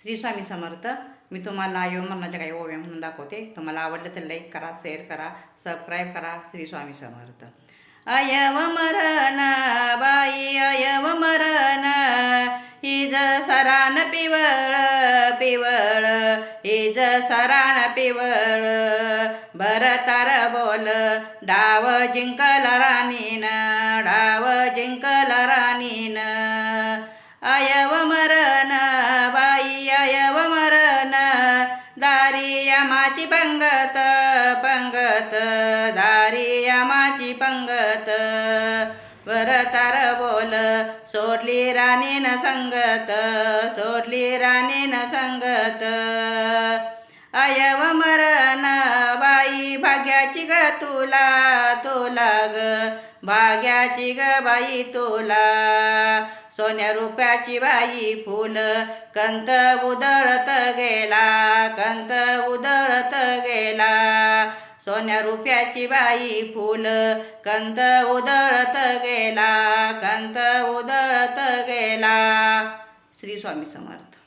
श्री स्वामी समर्थ. मी तुम्हाला मरणाच्या काही ओव्या म्हणून दाखवते. तुम्हाला आवडलं तर लाईक करा, शेअर करा, सबस्क्राईब करा. श्री स्वामी समर्थ. अयव मरण बाई अयव मरण, हिज सरान पिवळ पिवळ, हिज सरान पिवळ. भरतार बोल डाव जिंकल राणीन, डाव जिंकल राणीन. अयव मरण बाई अयव मरण, दारी यमाची पंगत पंगत, दारी यमाची पंगत. भरतार बोल सोडली राणीन संगत, सोडली राणीन संगत. अयव मरण बाई भाग्याची ग तुला तुला ग, भाग्याची ग बाई तुला. सोन्या रुपयाची बाई फुल कंत उधळत गेला, कंत उधळत गेला. सोन्या रुपयाची बाई फुल कंत उधळत गेला, कंत उधळत गेला. श्री स्वामी समर्थ.